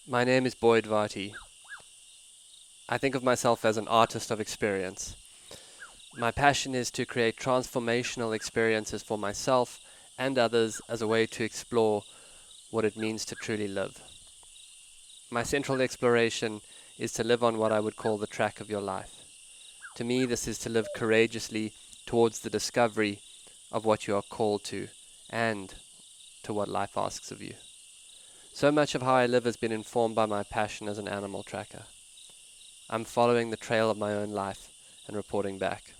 My name is Boyd Varty. I think of myself as an artist of experience. My passion is to create transformational experiences for myself and others as a way to explore what it means to truly live. My central exploration is to live on what I would call the track of your life. To me, this is to live courageously towards the discovery of what you are called to and to what life asks of you. So much of how I live has been informed by my passion as an animal tracker. I'm following the trail of my own life and reporting back.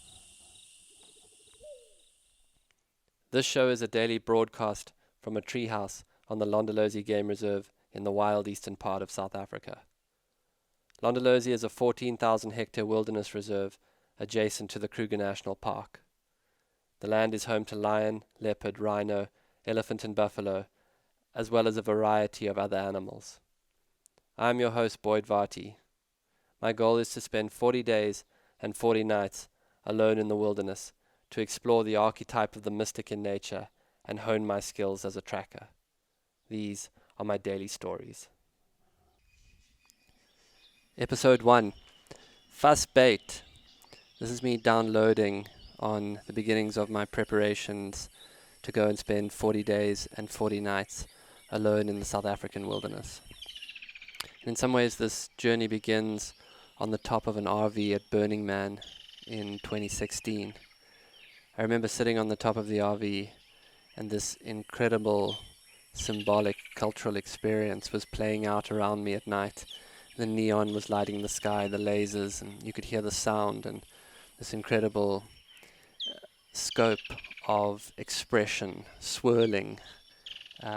This show is a daily broadcast from a treehouse on the Londolozi Game Reserve in the wild eastern part of South Africa. Londolozi is a 14,000 hectare wilderness reserve adjacent to the Kruger National Park. The land is home to lion, leopard, rhino, elephant and buffalo, as well as a variety of other animals. I'm your host, Boyd Varty. My goal is to spend 40 days and 40 nights alone in the wilderness to explore the archetype of the mystic in nature and hone my skills as a tracker. These are my daily stories. Episode 1, Phosphate. This is me downloading on the beginnings of my preparations to go and spend 40 days and 40 nights alone in the South African wilderness. And in some ways this journey begins on the top of an RV at Burning Man in 2016. I remember sitting on the top of the RV and this incredible symbolic cultural experience was playing out around me at night. The neon was lighting the sky, the lasers, and you could hear the sound and this incredible scope of expression swirling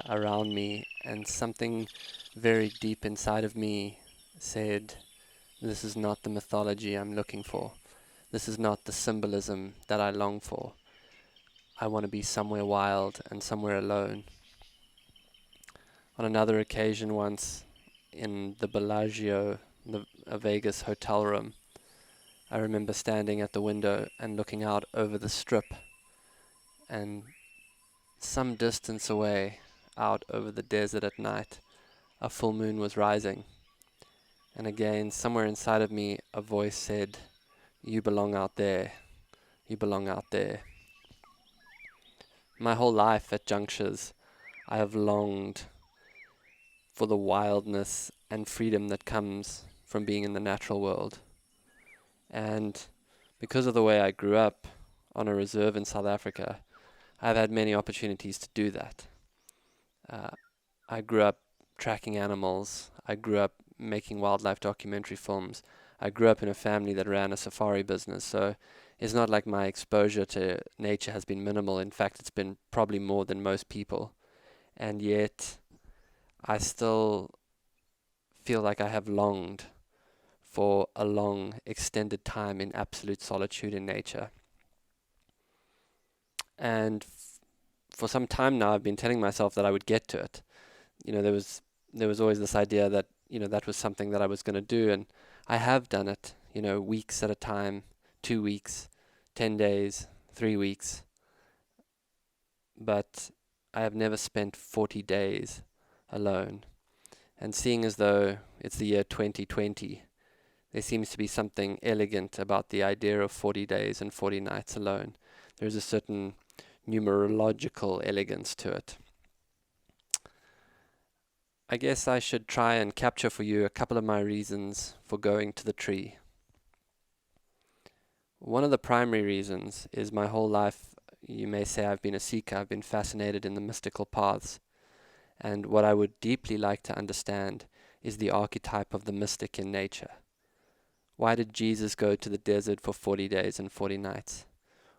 around me, and something very deep inside of me said, this is not the mythology I'm looking for. This is not the symbolism that I long for. I want to be somewhere wild and somewhere alone. On another occasion once, in the Bellagio, a Vegas hotel room, I remember standing at the window and looking out over the strip, and some distance away, out over the desert at night, a full moon was rising. And again, somewhere inside of me, a voice said, you belong out there. You belong out there. My whole life at junctures, I have longed for the wildness and freedom that comes from being in the natural world. And because of the way I grew up on a reserve in South Africa, I've had many opportunities to do that. I grew up tracking animals. I grew up making wildlife documentary films. I grew up in a family that ran a safari business, so it's not like my exposure to nature has been minimal. In fact, it's been probably more than most people. And yet, I still feel like I have longed for a long, extended time in absolute solitude in nature. And for some time now, I've been telling myself that I would get to it. There was always this idea that, that was something that I was going to do, and I have done it, weeks at a time, 2 weeks, 10 days, 3 weeks. But I have never spent 40 days alone. And seeing as though it's the year 2020, there seems to be something elegant about the idea of 40 days and 40 nights alone. There's a certain numerological elegance to it. I guess I should try and capture for you a couple of my reasons for going to the tree. One of the primary reasons is my whole life, you may say I've been a seeker. I've been fascinated in the mystical paths. And what I would deeply like to understand is the archetype of the mystic in nature. Why did Jesus go to the desert for 40 days and 40 nights?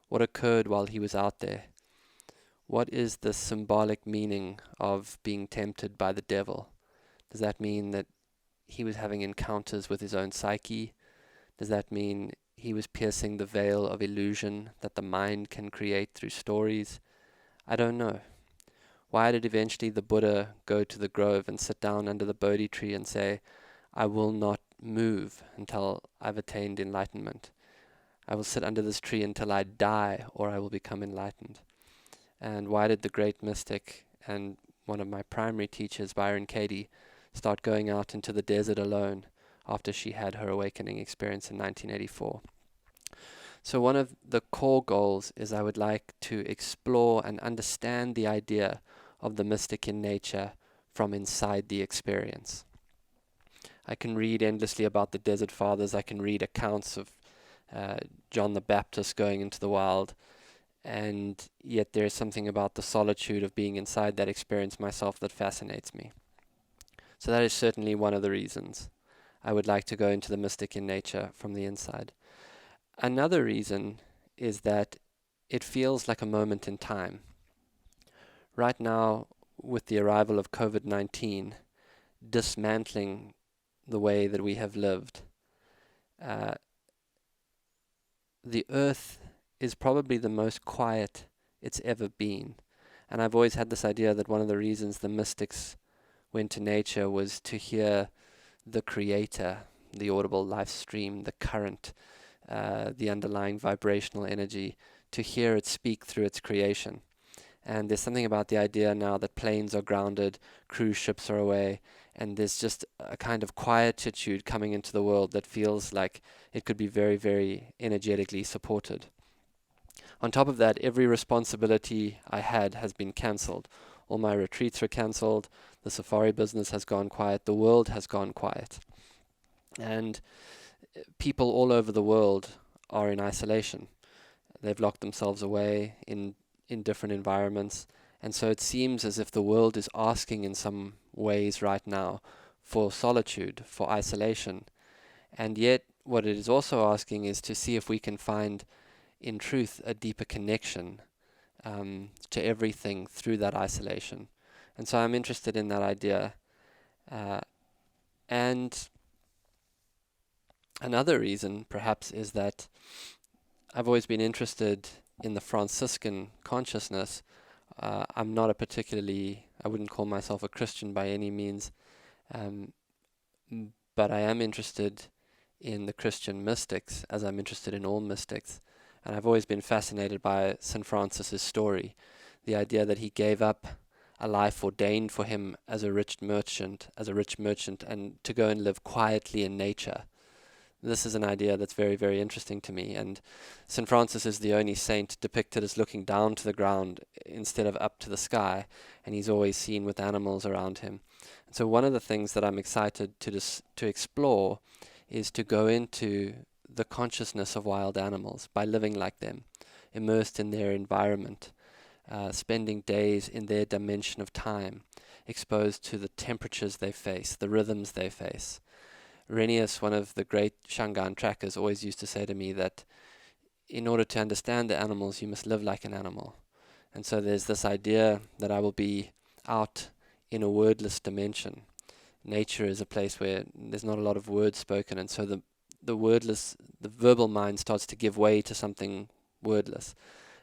What occurred while he was out there? What is the symbolic meaning of being tempted by the devil? Does that mean that he was having encounters with his own psyche? Does that mean he was piercing the veil of illusion that the mind can create through stories? I don't know. Why did eventually the Buddha go to the grove and sit down under the Bodhi tree and say, I will not move until I've attained enlightenment. I will sit under this tree until I die, or I will become enlightened. And why did the great mystic and one of my primary teachers, Byron Katie, start going out into the desert alone after she had her awakening experience in 1984. So one of the core goals is I would like to explore and understand the idea of the mystic in nature from inside the experience. I can read endlessly about the Desert Fathers. I can read accounts of John the Baptist going into the wild, and yet there is something about the solitude of being inside that experience myself that fascinates me. So that is certainly one of the reasons I would like to go into the mystic in nature from the inside. Another reason is that it feels like a moment in time. Right now, with the arrival of COVID-19, dismantling the way that we have lived, the earth is probably the most quiet it's ever been. And I've always had this idea that one of the reasons the mystics went to nature was to hear the creator, the audible life stream, the current, the underlying vibrational energy, to hear it speak through its creation. And there's something about the idea now that planes are grounded, cruise ships are away, and there's just a kind of quietude coming into the world that feels like it could be very, very energetically supported. On top of that, every responsibility I had has been cancelled. All my retreats are cancelled, the safari business has gone quiet, the world has gone quiet. And people all over the world are in isolation. They've locked themselves away in different environments. And so it seems as if the world is asking in some ways right now for solitude, for isolation. And yet what it is also asking is to see if we can find, in truth, a deeper connection to everything through that isolation. And so I'm interested in that idea. And another reason, perhaps, is that I've always been interested in the Franciscan consciousness. I'm not I wouldn't call myself a Christian by any means, but I am interested in the Christian mystics, as I'm interested in all mystics. And I've always been fascinated by St. Francis's story, the idea that he gave up a life ordained for him as a rich merchant, and to go and live quietly in nature. This is an idea that's very, very interesting to me. And St. Francis is the only saint depicted as looking down to the ground instead of up to the sky, and he's always seen with animals around him. And so one of the things that I'm excited to explore is to go into the consciousness of wild animals by living like them, immersed in their environment, spending days in their dimension of time, exposed to the temperatures they face, the rhythms they face. Renius, one of the great Shangan trackers, always used to say to me that in order to understand the animals, you must live like an animal. And so there's this idea that I will be out in a wordless dimension. Nature is a place where there's not a lot of words spoken, and so the verbal mind starts to give way to something wordless.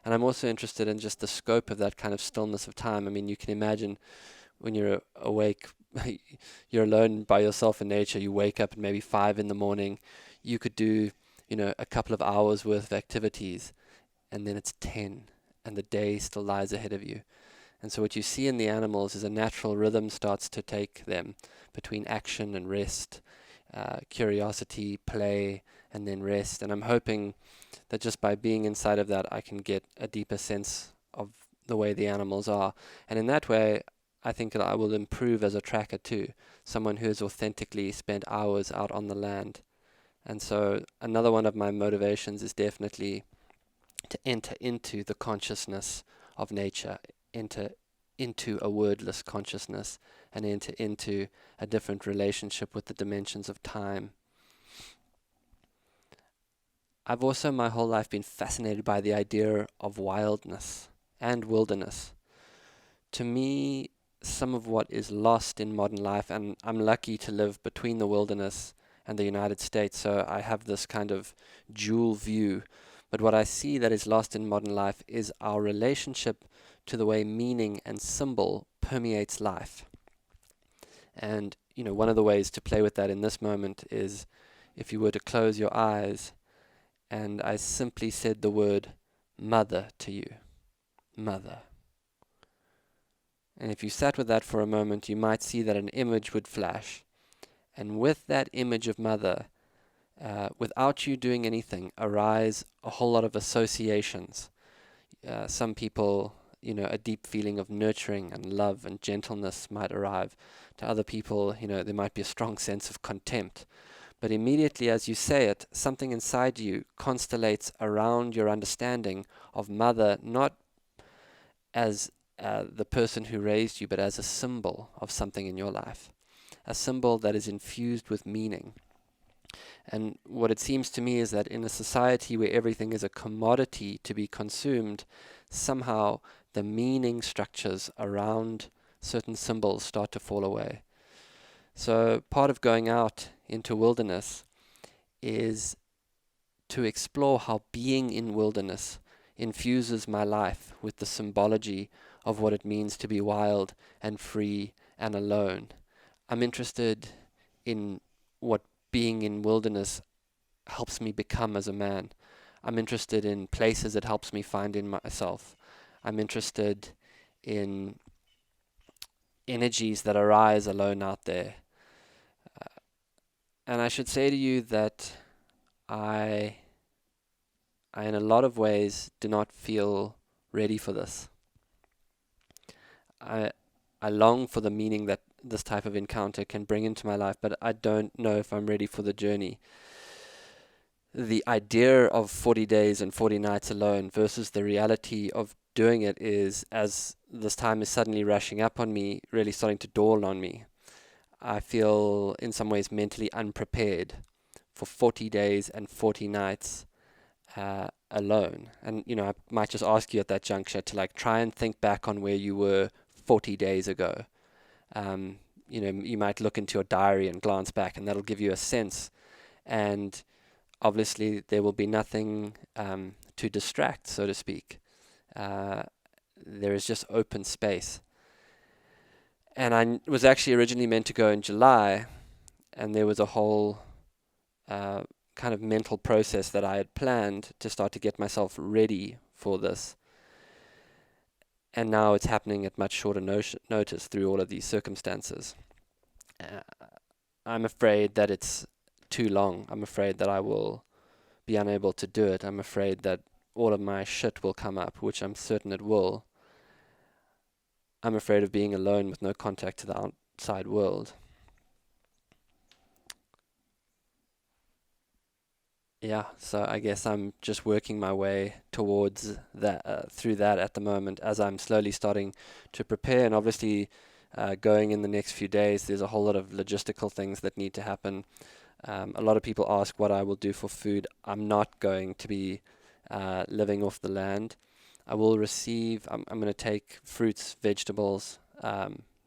And I'm also interested in just the scope of that kind of stillness of time. I mean, you can imagine when you're awake, you're alone by yourself in nature, you wake up at maybe 5 a.m, you could do, a couple of hours worth of activities, and then it's 10, and the day still lies ahead of you. And so what you see in the animals is a natural rhythm starts to take them between action and rest, curiosity, play, and then rest. And I'm hoping that just by being inside of that, I can get a deeper sense of the way the animals are. And in that way, I think that I will improve as a tracker too, someone who has authentically spent hours out on the land. And so another one of my motivations is definitely to enter into the consciousness of nature, enter into a wordless consciousness, and enter into a different relationship with the dimensions of time. I've also my whole life been fascinated by the idea of wildness and wilderness. To me, some of what is lost in modern life, and I'm lucky to live between the wilderness and the United States, so I have this kind of dual view. But what I see that is lost in modern life is our relationship to the way meaning and symbol permeates life. And, one of the ways to play with that in this moment is if you were to close your eyes and I simply said the word mother to you. Mother. And if you sat with that for a moment, you might see that an image would flash. And with that image of mother, without you doing anything, arise a whole lot of associations. Some people, a deep feeling of nurturing and love and gentleness might arrive. To other people, there might be a strong sense of contempt. But immediately as you say it, something inside you constellates around your understanding of mother, not as the person who raised you, but as a symbol of something in your life. A symbol that is infused with meaning. And what it seems to me is that in a society where everything is a commodity to be consumed, somehow the meaning structures around certain symbols start to fall away. So part of going out into wilderness is to explore how being in wilderness infuses my life with the symbology of what it means to be wild and free and alone. I'm interested in what being in wilderness helps me become as a man. I'm interested in places it helps me find in myself. I'm interested in energies that arise alone out there. And I should say to you that I in a lot of ways do not feel ready for this. I long for the meaning that this type of encounter can bring into my life, but I don't know if I'm ready for the journey. The idea of 40 days and 40 nights alone versus the reality of doing it is, as this time is suddenly rushing up on me, really starting to dawn on me. I feel in some ways mentally unprepared for 40 days and 40 nights alone. And, I might just ask you at that juncture to try and think back on where you were 40 days ago. You might look into your diary and glance back, and that'll give you a sense. And obviously there will be nothing to distract, so to speak. There is just open space. And I was actually originally meant to go in July, and there was a whole kind of mental process that I had planned to start to get myself ready for this. And now it's happening at much shorter notice through all of these circumstances. I'm afraid that it's too long. I'm afraid that I will be unable to do it. I'm afraid that all of my shit will come up, which I'm certain it will. I'm afraid of being alone with no contact to the outside world. Yeah, so I guess I'm just working my way towards that, through that at the moment, as I'm slowly starting to prepare. And obviously, going in the next few days, there's a whole lot of logistical things that need to happen. A lot of people ask what I will do for food. I'm not going to be living off the land. I will receive, I'm going to take fruits, vegetables,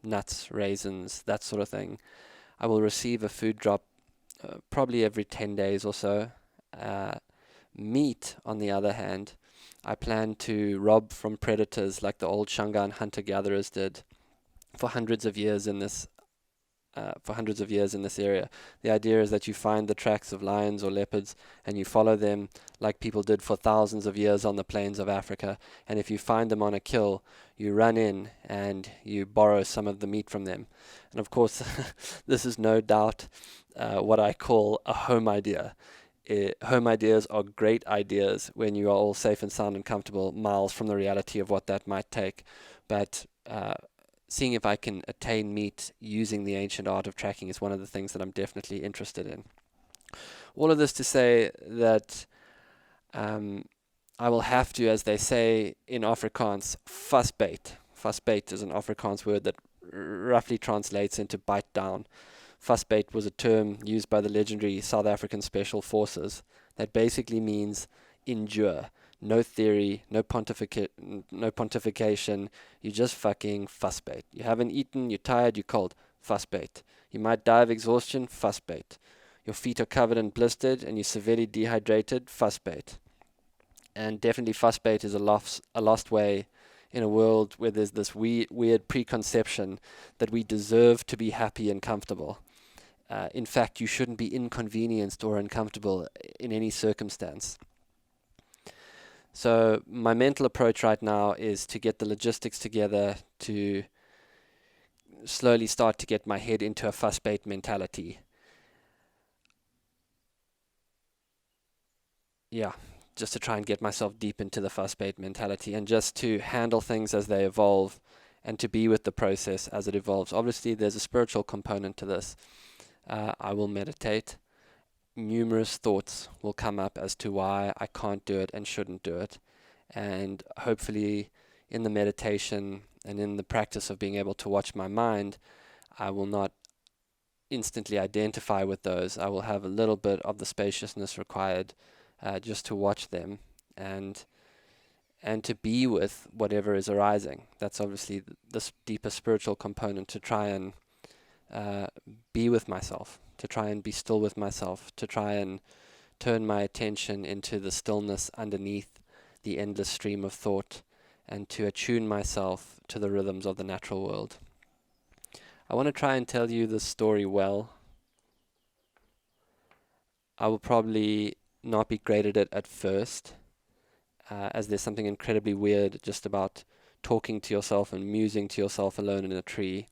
nuts, raisins, that sort of thing. I will receive a food drop probably every 10 days or so. Meat, on the other hand, I plan to rob from predators like the old Shangaan hunter-gatherers did for hundreds of years in this area. The idea is that you find the tracks of lions or leopards and you follow them like people did for thousands of years on the plains of Africa. And if you find them on a kill, you run in and you borrow some of the meat from them. And of course, this is no doubt what I call a home idea. Home ideas are great ideas when you are all safe and sound and comfortable, miles from the reality of what that might take. But seeing if I can attain meat using the ancient art of tracking is one of the things that I'm definitely interested in. All of this to say that I will have to, as they say in Afrikaans, phosphate. Phosphate is an Afrikaans word that roughly translates into bite down. Phosphate was a term used by the legendary South African Special Forces that basically means endure. No theory, no pontification. You just fucking phosphate. You haven't eaten, you're tired, you're cold. Phosphate. You might die of exhaustion. Phosphate. Your feet are covered and blistered and you're severely dehydrated. Phosphate. And definitely phosphate is a lost way in a world where there's this weird preconception that we deserve to be happy and comfortable. In fact, you shouldn't be inconvenienced or uncomfortable in any circumstance. So my mental approach right now is to get the logistics together to slowly start to get my head into a phosphate mentality. Yeah, just to try and get myself deep into the phosphate mentality and just to handle things as they evolve and to be with the process as it evolves. Obviously, there's a spiritual component to this. I will meditate. Numerous thoughts will come up as to why I can't do it and shouldn't do it. And hopefully, in the meditation and in the practice of being able to watch my mind, I will not instantly identify with those. I will have a little bit of the spaciousness required just to watch them and to be with whatever is arising. That's obviously this deeper spiritual component, to try and be with myself, to try and be still with myself, to try and turn my attention into the stillness underneath the endless stream of thought, and to attune myself to the rhythms of the natural world. I want to try and tell you this story well. I will probably not be great at it at first, as there's something incredibly weird just about talking to yourself and musing to yourself alone in a tree.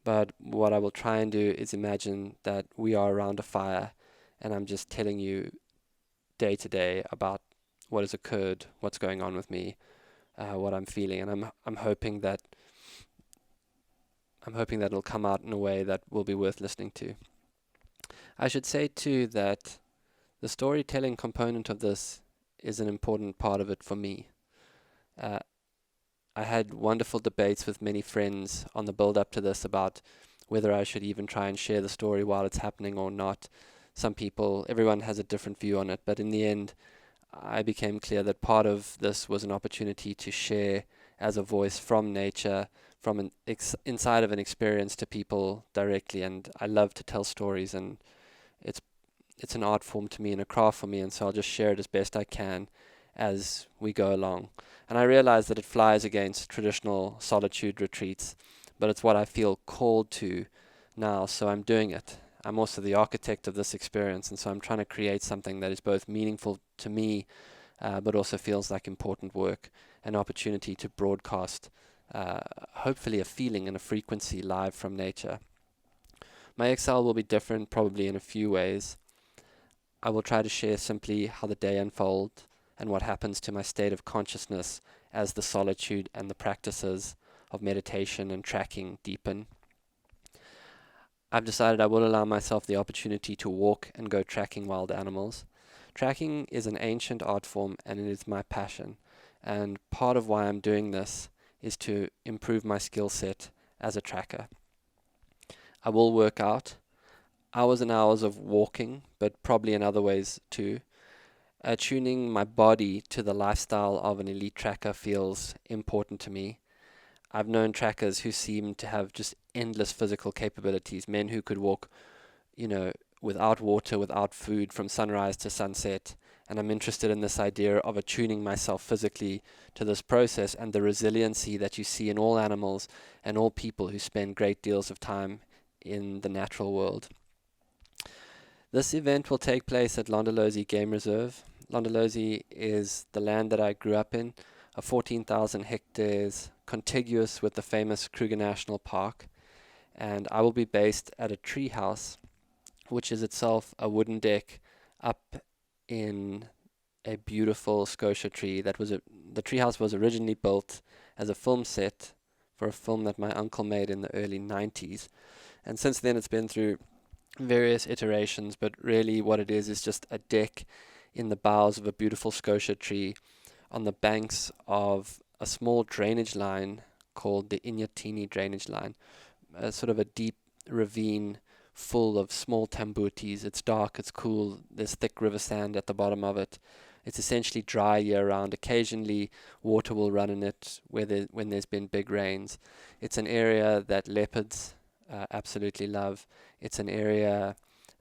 But what I will try and do is imagine that we are around a fire and I'm just telling you day to day about what has occurred, what's going on with me, what I'm feeling, and I'm hoping that it'll come out in a way that will be worth listening to. I should say too that the storytelling component of this is an important part of it for me. I had wonderful debates with many friends on the build up to this about whether I should even try and share the story while it's happening or not. Everyone has a different view on it, but in the end, I became clear that part of this was an opportunity to share as a voice from nature, from inside of an experience to people directly. And I love to tell stories, and it's an art form to me and a craft for me, and so I'll just share it as best I can as we go along. And I realize that it flies against traditional solitude retreats, but it's what I feel called to now, so I'm doing it. I'm also the architect of this experience, and so I'm trying to create something that is both meaningful to me, but also feels like important work, an opportunity to broadcast, hopefully a feeling and a frequency live from nature. My Excel will be different probably in a few ways. I will try to share simply how the day unfolds and what happens to my state of consciousness as the solitude and the practices of meditation and tracking deepen. I've decided I will allow myself the opportunity to walk and go tracking wild animals. Tracking is an ancient art form and it is my passion. And part of why I'm doing this is to improve my skill set as a tracker. I will work out hours and hours of walking, but probably in other ways too. Tuning my body to the lifestyle of an elite tracker feels important to me. I've known trackers who seem to have just endless physical capabilities, men who could walk, without water, without food, from sunrise to sunset. And I'm interested in this idea of attuning myself physically to this process and the resiliency that you see in all animals and all people who spend great deals of time in the natural world. This event will take place at Londolozi Game Reserve. Londolozi is the land that I grew up in, 14,000 hectares, contiguous with the famous Kruger National Park. And I will be based at a treehouse, which is itself a wooden deck up in a beautiful Scotia tree. The treehouse was originally built as a film set for a film that my uncle made in the early 90s. And since then it's been through various iterations, but really what it is just a deck in the boughs of a beautiful Scotia tree on the banks of a small drainage line called the Inyatini drainage line, sort of a deep ravine full of small tambutis. It's dark, it's cool, there's thick river sand at the bottom of it. It's essentially dry year round. Occasionally water will run in it when there's been big rains. It's an area that leopards absolutely love. It's an area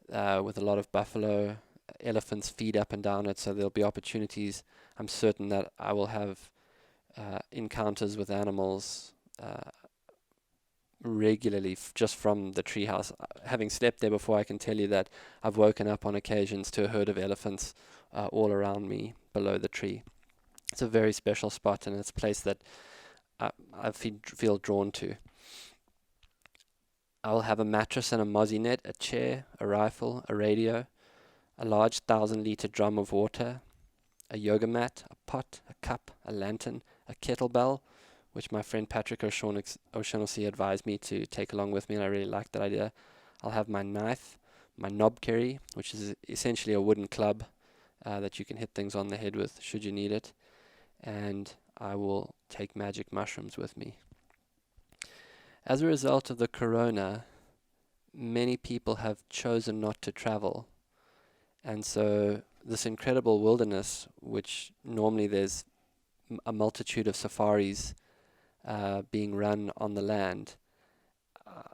with a lot of buffalo. Elephants feed up and down it, so there'll be opportunities. I'm certain that I will have encounters with animals regularly just from the treehouse. Having slept there before, I can tell you that I've woken up on occasions to a herd of elephants all around me below the tree. It's a very special spot, and it's a place that I feel drawn to. I will have a mattress and a mozzie net, a chair, a rifle, a radio, a large 1,000-liter drum of water, a yoga mat, a pot, a cup, a lantern, a kettlebell, which my friend Patrick O'Shaughnessy advised me to take along with me, and I really liked that idea. I'll have my knife, my knob kerry, which is essentially a wooden club that you can hit things on the head with should you need it, and I will take magic mushrooms with me. As a result of the corona, many people have chosen not to travel, and so this incredible wilderness, which normally there's a multitude of safaris being run on the land,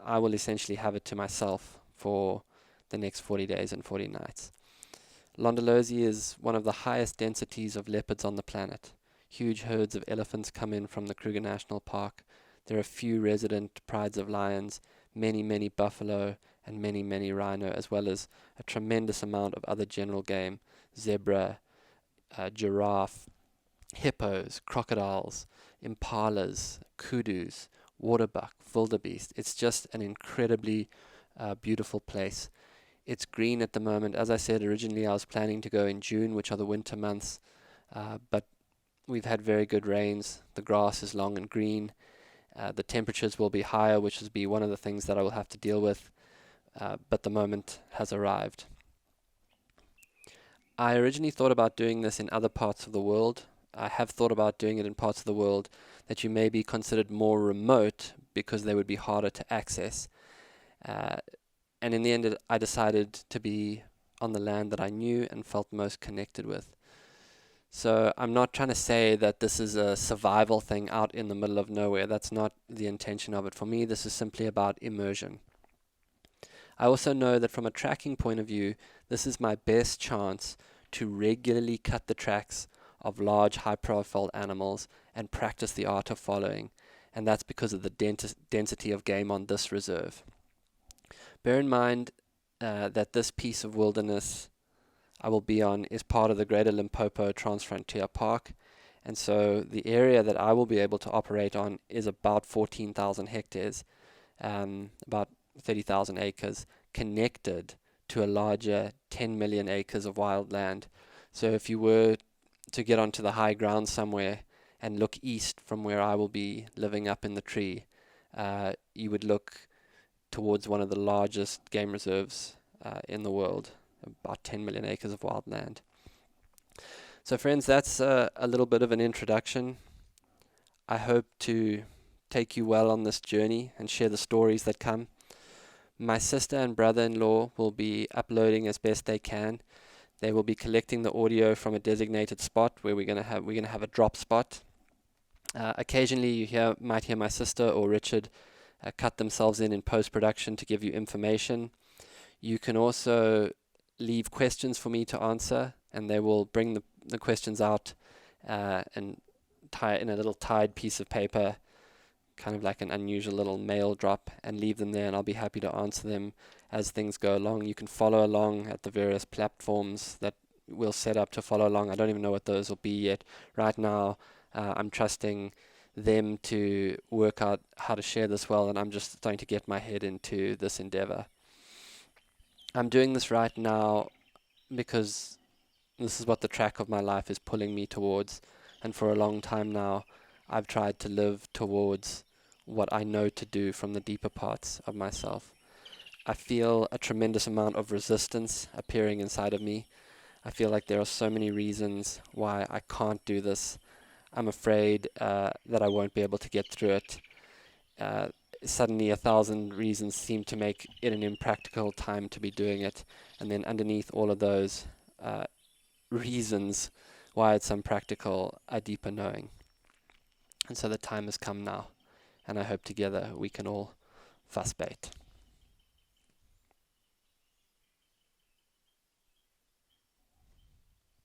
I will essentially have it to myself for the next 40 days and 40 nights. Londolozi is one of the highest densities of leopards on the planet. Huge herds of elephants come in from the Kruger National Park. There are few resident prides of lions, many buffalo, and many rhino, as well as a tremendous amount of other general game: zebra, giraffe, hippos, crocodiles, impalas, kudus, waterbuck, wildebeest. It's just an incredibly beautiful place. It's green at the moment. As I said, originally I was planning to go in June, which are the winter months, but we've had very good rains. The grass is long and green. The temperatures will be higher, which will be one of the things that I will have to deal with, but the moment has arrived. I originally thought about doing this in other parts of the world. I have thought about doing it in parts of the world that you may be considered more remote because they would be harder to access. And in the end, I decided to be on the land that I knew and felt most connected with. So I'm not trying to say that this is a survival thing out in the middle of nowhere. That's not the intention of it. For me, this is simply about immersion. I also know that from a tracking point of view, this is my best chance to regularly cut the tracks of large, high-profile animals and practice the art of following. And that's because of the density of game on this reserve. Bear in mind that this piece of wilderness I will be on is part of the Greater Limpopo Transfrontier Park, and so the area that I will be able to operate on is about 14,000 hectares, about 30,000 acres, connected to a larger 10 million acres of wild land. So if you were to get onto the high ground somewhere and look east from where I will be living up in the tree, you would look towards one of the largest game reserves in the world, about 10 million acres of wild land. So friends, that's a little bit of an introduction. I hope to take you well on this journey and share the stories that come. My sister and brother-in-law will be uploading as best they can. They will be collecting the audio from a designated spot where we're gonna have a drop spot. Occasionally you might hear my sister or Richard cut themselves in post-production to give you information. You can also leave questions for me to answer, and they will bring the questions out and tie it in a little tied piece of paper, kind of like an unusual little mail drop, and leave them there, and I'll be happy to answer them as things go along. You can follow along at the various platforms that we'll set up to follow along. I don't even know what those will be yet. Right now, I'm trusting them to work out how to share this well, and I'm just starting to get my head into this endeavor. I'm doing this right now because this is what the track of my life is pulling me towards, and for a long time now I've tried to live towards what I know to do from the deeper parts of myself. I feel a tremendous amount of resistance appearing inside of me. I feel like there are so many reasons why I can't do this. I'm afraid that I won't be able to get through it. Suddenly 1,000 reasons seem to make it an impractical time to be doing it, and then underneath all of those reasons why it's impractical, a deeper knowing. And so the time has come now, and I hope together we can all phosphate.